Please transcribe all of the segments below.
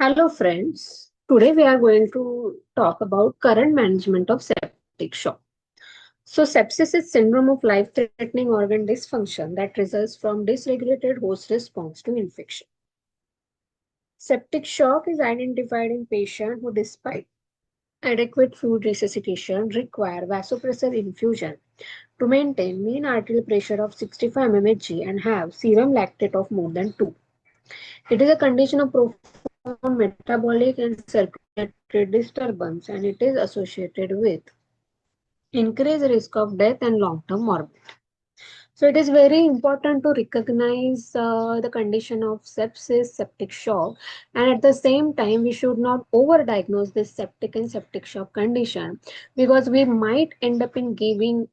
Hello, friends. Today we are going to talk about current management of septic shock. So, sepsis is syndrome of life-threatening organ dysfunction that results from dysregulated host response to infection. Septic shock is identified in patients who, despite adequate fluid resuscitation, require vasopressor infusion to maintain mean arterial pressure of 65 mmHg and have serum lactate of more than 2. It is a condition of profound metabolic and circulatory disturbance, and it is associated with increased risk of death and long-term morbidity. So it is very important to recognize the condition of sepsis, septic shock, and at the same time, we should not overdiagnose this septic and septic shock condition because we might end up in giving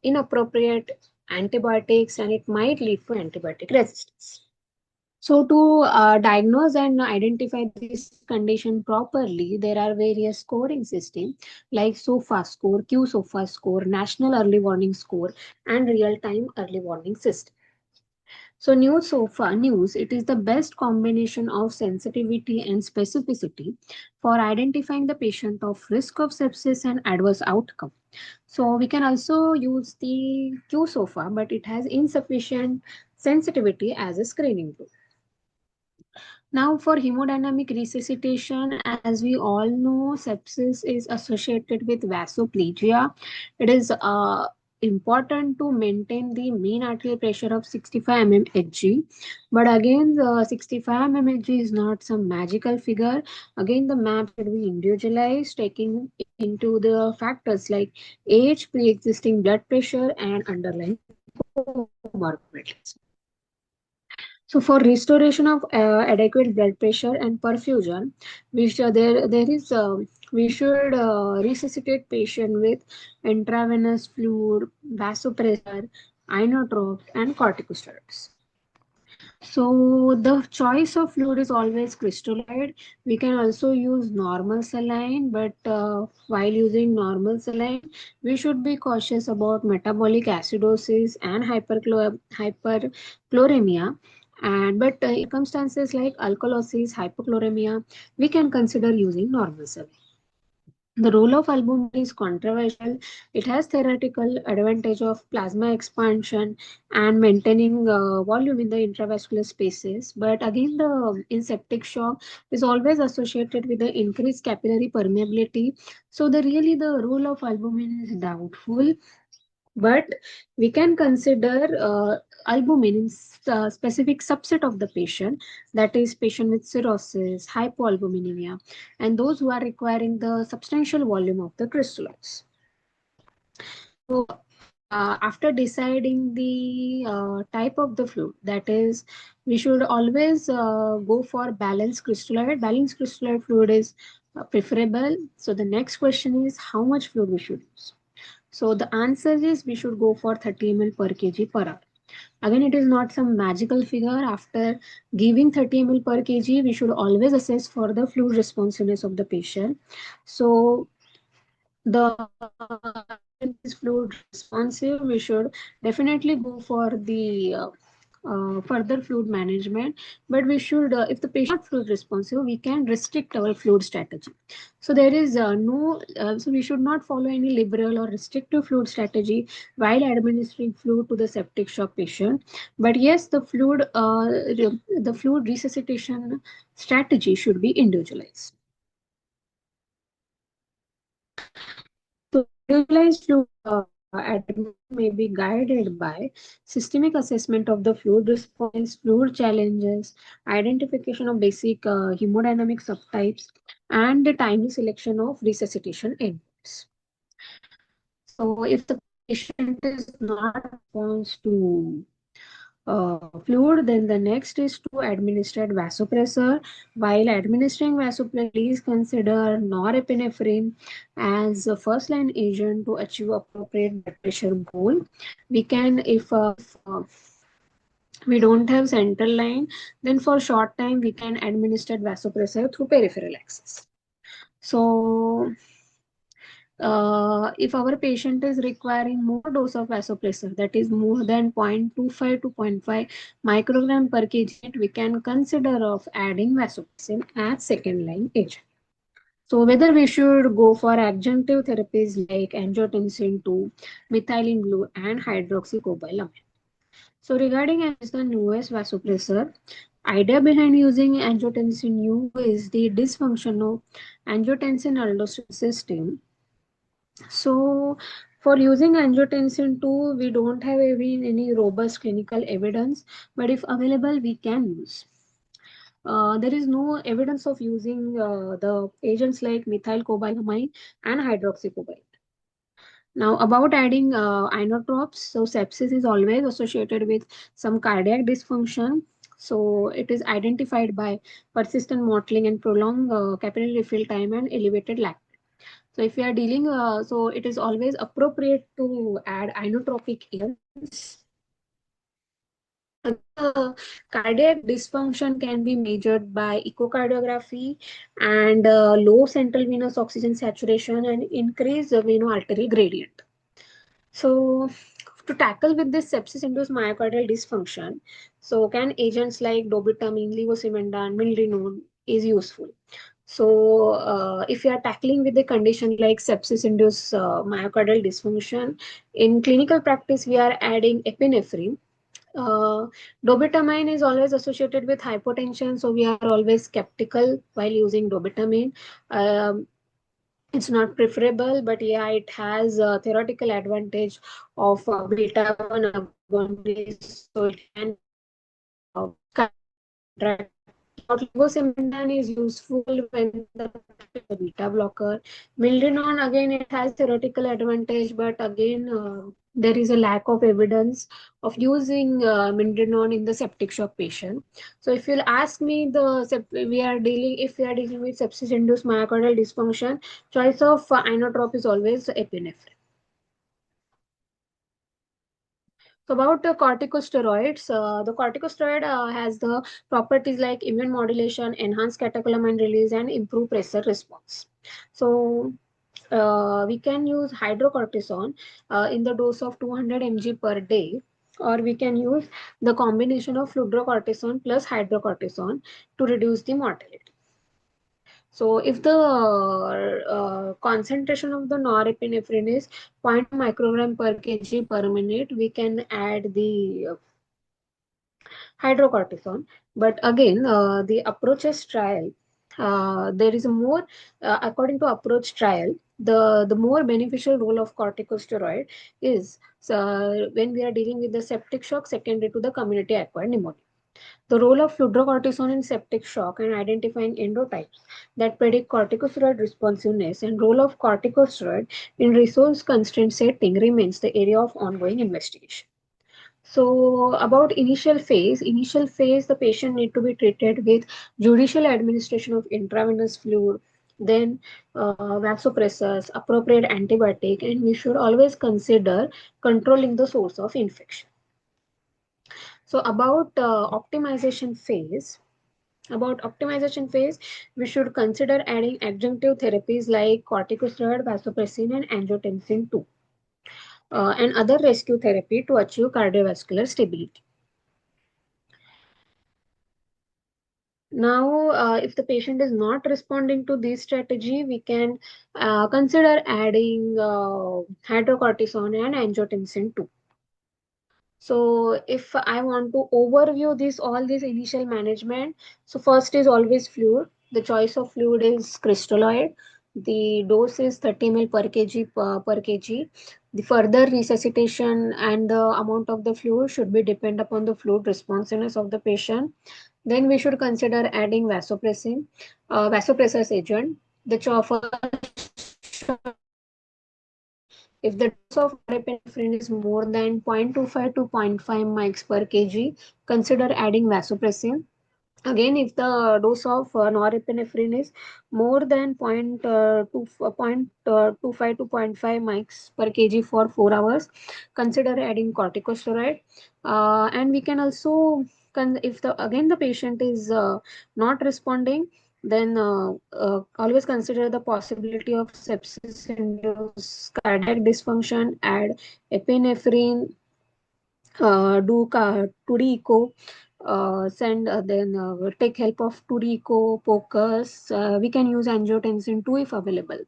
inappropriate antibiotics, and it might lead to antibiotic resistance. So, to diagnose and identify this condition properly, there are various scoring systems like SOFA score, QSOFA score, National Early Warning Score, and Real Time Early Warning System. So, new SOFA news, it is the best combination of sensitivity and specificity for identifying the patient of risk of sepsis and adverse outcome. So, we can also use the QSOFA, but it has insufficient sensitivity as a screening tool. Now, for hemodynamic resuscitation, as we all know, sepsis is associated with vasoplegia. It is important to maintain the mean arterial pressure of 65 mmHg. But again, the 65 mmHg is not some magical figure. Again, the map should be individualized, taking into the factors like age, pre-existing blood pressure, and underlying comorbidities. So for restoration of adequate blood pressure and perfusion, we should resuscitate patient with intravenous fluid, vasopressor, inotropes, and corticosteroids. So the choice of fluid is always crystalloid. We can also use normal saline, but while using normal saline, we should be cautious about metabolic acidosis and hyperchloremia. And but in circumstances like alkalosis, hypochloremia, we can consider using normal saline. The role of albumin is controversial. It has theoretical advantage of plasma expansion and maintaining volume in the intravascular spaces. But again, the in septic shock is always associated with the increased capillary permeability. So the role of albumin is doubtful, but we can consider albumin in specific subset of the patient, that is patient with cirrhosis, hypoalbuminemia, and those who are requiring the substantial volume of the crystalloids. So after deciding the type of the fluid, that is, we should always go for balanced crystalloid. Balanced crystalloid fluid is preferable. So the next question is how much fluid we should use. So the answer is we should go for 30 ml per kg per hour. Again, it is not some magical figure. After giving 30 ml per kg, we should always assess for the fluid responsiveness of the patient. So the is fluid responsive, we should definitely go for the further fluid management, but we should if the patient is not fluid responsive, we can restrict our fluid strategy. So there is no so we should not follow any liberal or restrictive fluid strategy while administering fluid to the septic shock patient. But yes, the fluid resuscitation strategy should be individualized. So individualized fluid admission may be guided by systemic assessment of the fluid response, fluid challenges, identification of basic hemodynamic subtypes, and the timely selection of resuscitation endpoints. So if the patient is not response to fluid, then the next is to administer vasopressor. While administering vasopressor, please consider norepinephrine as a first line agent to achieve appropriate blood pressure goal. We can, if we don't have central line, then for short time we can administer vasopressor through peripheral access. So If our patient is requiring more dose of vasopressor, that is more than 0.25 to zero point 0.5 microgram per kg, we can consider of adding vasopressin as second line agent. So whether we should go for adjunctive therapies like angiotensin 2, methylene blue, and hydroxycobalamin. So regarding as the newest vasopressor, idea behind using angiotensin U is the dysfunction of angiotensin aldosterone system. So for using angiotensin 2, we don't have any robust clinical evidence, but if available, we can use. There is no evidence of using the agents like methylcobalamin and hydroxycobalamin. Now, about adding inotropes, so sepsis is always associated with some cardiac dysfunction. So, it is identified by persistent mottling and prolonged capillary refill time and elevated lactate. So, if we are dealing, so it is always appropriate to add inotropic agents. Again, the cardiac dysfunction can be measured by echocardiography and low central venous oxygen saturation and increased veno-arterial gradient. So, to tackle with this sepsis-induced myocardial dysfunction, so can agents like dobutamine, levosimendan, milrinone is useful. So, if you are tackling with a condition like sepsis-induced myocardial dysfunction, in clinical practice, we are adding epinephrine. Dobutamine is always associated with hypotension, so we are always skeptical while using dobutamine. Um, it's not preferable, but yeah, it has a theoretical advantage of beta 1 agonist, so it can contract. About levosimendan is useful when the beta blocker. Milrinone, again, it has theoretical advantage, but again, there is a lack of evidence of using milrinone in the septic shock patient. So, if you'll ask me, if we are dealing with sepsis-induced myocardial dysfunction, choice of inotrope is always epinephrine. So about the corticosteroids, the corticosteroid has the properties like immune modulation, enhance catecholamine release, and improve pressure response. So we can use hydrocortisone in the dose of 200 mg per day, or we can use the combination of fludrocortisone plus hydrocortisone to reduce the mortality. So if the concentration of the norepinephrine is 0.2 microgram per kg per minute, we can add the hydrocortisone. But again, the approaches trial, there is a more, according to approach trial, the more beneficial role of corticosteroid is when we are dealing with the septic shock secondary to the community acquired pneumonia. The role of fludrocortisone in septic shock and identifying endotypes that predict corticosteroid responsiveness and role of corticosteroid in resource constraint setting remains the area of ongoing investigation. So about initial phase, the patient need to be treated with judicial administration of intravenous fluid, then vasopressors, appropriate antibiotic, and we should always consider controlling the source of infection. So about optimization phase, we should consider adding adjunctive therapies like corticosteroid, vasopressin, and angiotensin 2, and other rescue therapy to achieve cardiovascular stability. Now, if the patient is not responding to this strategy, we can consider adding hydrocortisone and angiotensin 2. So if I want to overview all this initial management, so first is always fluid. The choice of fluid is crystalloid. The dose is 30 ml per kg. The further resuscitation and the amount of the fluid should be depend upon the fluid responsiveness of the patient. Then we should consider adding vasopressin, vasopressors agent. The first, if the dose of norepinephrine is more than 0.25 to zero point 0.5 mics per kg, consider adding vasopressin. Again, if the dose of norepinephrine is more than 0.25 to zero point 0.5 mics per kg for 4 hours, consider adding corticosteroid. And we can also, if the patient is not responding, Then always consider the possibility of sepsis-induced cardiac dysfunction. Add epinephrine, do 2D echo, send then take help of 2D echo, POCUS. We can use angiotensin 2 if available.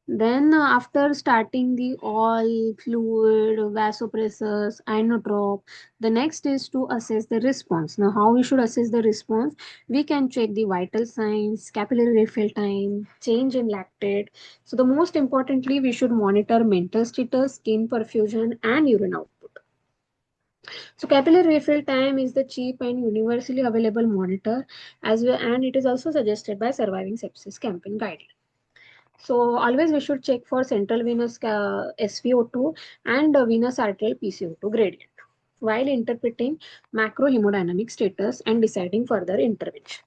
Then after starting the all fluid, vasopressors, inotrop, the next is to assess the response. Now, how we should assess the response? We can check the vital signs, capillary refill time, change in lactate. So the most importantly, we should monitor mental status, skin perfusion, and urine output. So capillary refill time is the cheap and universally available monitor as well, and it is also suggested by Surviving Sepsis Campaign guidelines. So always we should check for central venous SVO2 and venous arterial PCO2 gradient while interpreting macrohemodynamic status and deciding further intervention.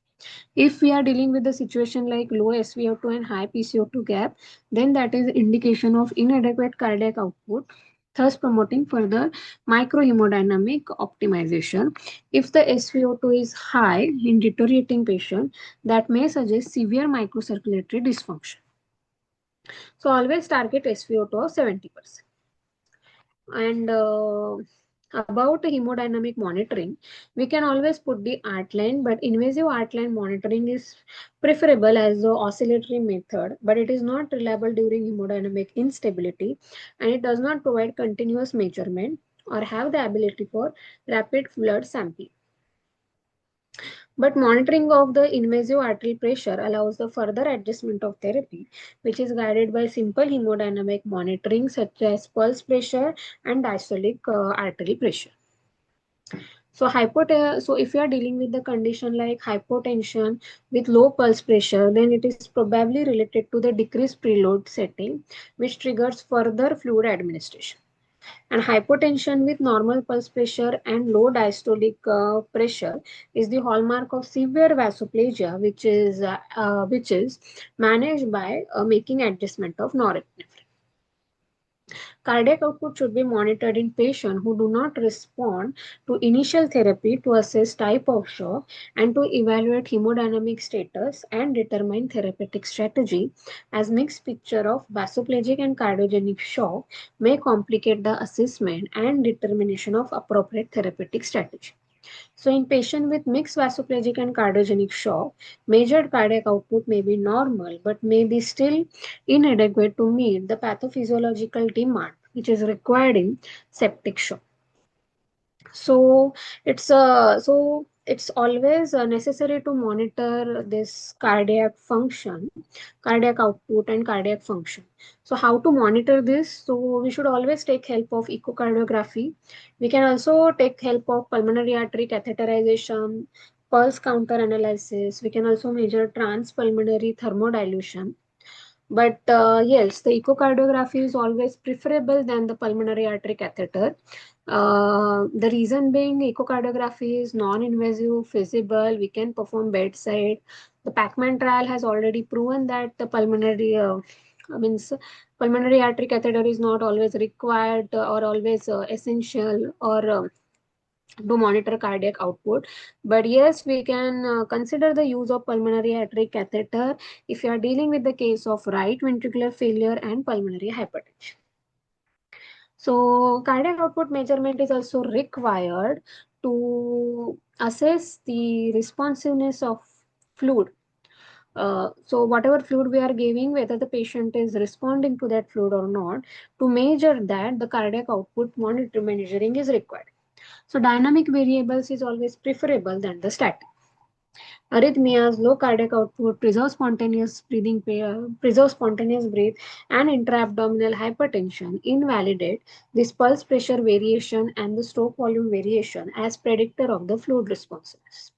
If we are dealing with the situation like low SVO2 and high PCO2 gap, then that is indication of inadequate cardiac output, thus promoting further microhemodynamic optimization. If the SVO2 is high in deteriorating patient, that may suggest severe microcirculatory dysfunction. So always target SVO2 of 70%. And about hemodynamic monitoring, we can always put the art line, but invasive art line monitoring is preferable as the oscillatory method, but it is not reliable during hemodynamic instability, and it does not provide continuous measurement or have the ability for rapid blood sampling. But monitoring of the invasive arterial pressure allows the further adjustment of therapy, which is guided by simple hemodynamic monitoring such as pulse pressure and diastolic arterial pressure. So if you are dealing with the condition like hypotension with low pulse pressure, then it is probably related to the decreased preload setting, which triggers further fluid administration. And hypotension with normal pulse pressure and low diastolic pressure is the hallmark of severe vasoplasia, which is managed by making adjustment of norepinephrine. Cardiac output should be monitored in patients who do not respond to initial therapy to assess type of shock and to evaluate hemodynamic status and determine therapeutic strategy, as mixed picture of vasoplegic and cardiogenic shock may complicate the assessment and determination of appropriate therapeutic strategy. So in patient with mixed vasoplegic and cardiogenic shock, measured cardiac output may be normal but may be still inadequate to meet the pathophysiological demand which is required in septic shock. So it's always necessary to monitor this cardiac output and cardiac function. So how to monitor this? So we should always take help of echocardiography. We can also take help of pulmonary artery catheterization, pulse counter analysis. We can also measure transpulmonary thermodilution. But yes, the echocardiography is always preferable than the pulmonary artery catheter. The reason being echocardiography is non-invasive, feasible, we can perform bedside. The Pacman trial has already proven that the means pulmonary artery catheter is not always required or always essential or to monitor cardiac output. But yes, we can consider the use of pulmonary artery catheter if you are dealing with the case of right ventricular failure and pulmonary hypertension. So cardiac output measurement is also required to assess the responsiveness of fluid. So whatever fluid we are giving, whether the patient is responding to that fluid or not, to measure that, the cardiac output monitoring is required. So dynamic variables is always preferable than the static. Arrhythmias, low cardiac output, preserve spontaneous breath, and intra-abdominal hypertension invalidate this pulse pressure variation and the stroke volume variation as predictor of the fluid responsiveness.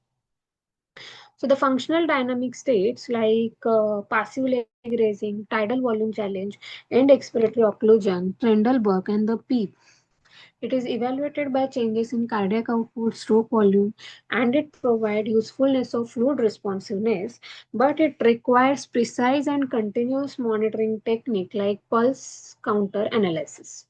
So the functional dynamic states like passive leg raising, tidal volume challenge, end expiratory occlusion, Trendelenburg, and the PEEP. It is evaluated by changes in cardiac output, stroke volume, and it provides usefulness of fluid responsiveness, but it requires precise and continuous monitoring technique like pulse counter analysis.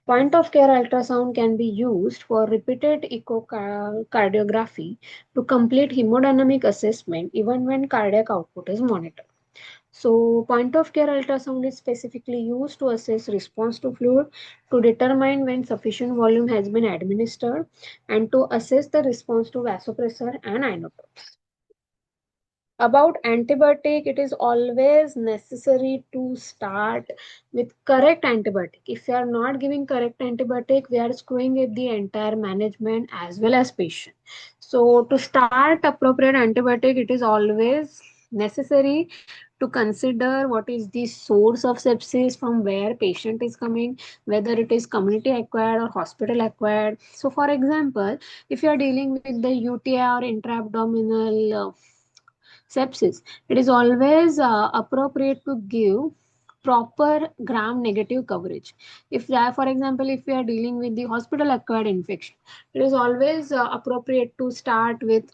Point of care ultrasound can be used for repeated echocardiography to complete hemodynamic assessment even when cardiac output is monitored. So, point of care ultrasound is specifically used to assess response to fluid, to determine when sufficient volume has been administered, and to assess the response to vasopressor and inotropes. About antibiotic, it is always necessary to start with correct antibiotic. If you are not giving correct antibiotic, we are screwing up the entire management as well as patient. So to start appropriate antibiotic, it is always necessary to consider what is the source of sepsis, from where patient is coming, whether it is community acquired or hospital acquired. So for example, if you are dealing with the UTI or intra-abdominal sepsis, it is always appropriate to give proper gram negative coverage. If that, for example, if we are dealing with the hospital acquired infection, it is always appropriate to start with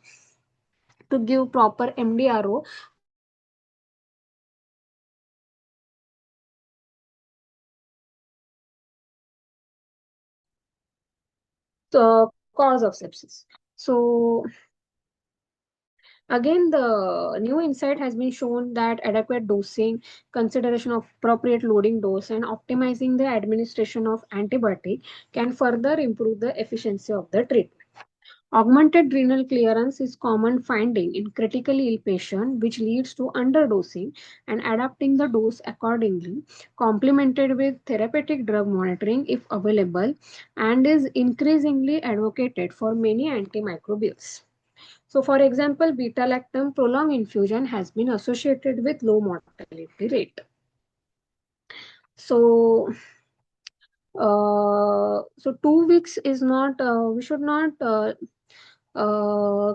to give proper MDRO, which means cause of sepsis. So again, the new insight has been shown that adequate dosing, consideration of appropriate loading dose, and optimizing the administration of antibiotic can further improve the efficiency of the treatment. Augmented renal clearance is common finding in critically ill patient, which leads to underdosing, and adapting the dose accordingly, complemented with therapeutic drug monitoring if available, and is increasingly advocated for many antimicrobials. So, for example, beta lactam prolonged infusion has been associated with low mortality rate. So, 2 weeks is not, we should not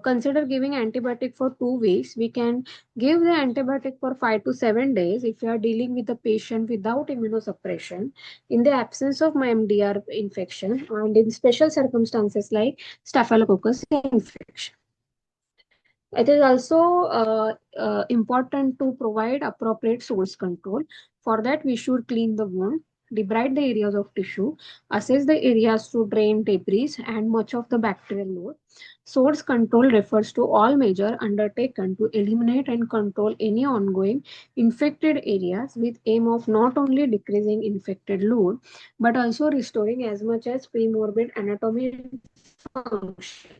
consider giving antibiotic for 2 weeks. We can give the antibiotic for 5 to 7 days if you are dealing with a patient without immunosuppression, in the absence of my MDR infection, and in special circumstances like staphylococcus infection. It is also important to provide appropriate source control. For that, we should clean the wound, debride the areas of tissue, assess the areas to drain debris and much of the bacterial load. Source control refers to all measures undertaken to eliminate and control any ongoing infected areas, with aim of not only decreasing infected load but also restoring as much as pre-morbid anatomy and function.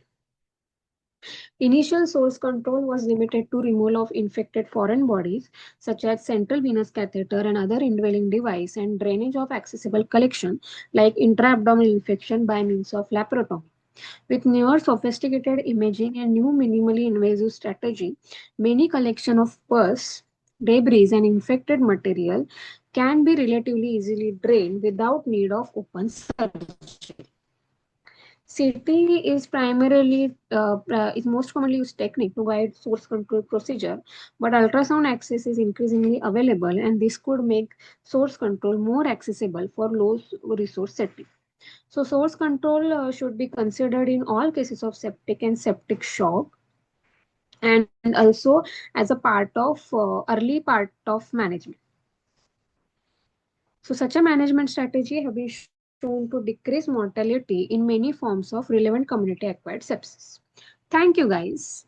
Initial source control was limited to removal of infected foreign bodies such as central venous catheter and other indwelling device, and drainage of accessible collection like intra-abdominal infection by means of laparotomy. With newer sophisticated imaging and new minimally invasive strategy, many collection of pus, debris and infected material can be relatively easily drained without need of open surgery. CT is primarily is most commonly used technique to guide source control procedure, but ultrasound access is increasingly available, and this could make source control more accessible for low resource setting. So, source control should be considered in all cases of septic and septic shock, and also as a part of early part of management. So, such a management strategy have been shown to decrease mortality in many forms of relevant community acquired sepsis. Thank you, guys.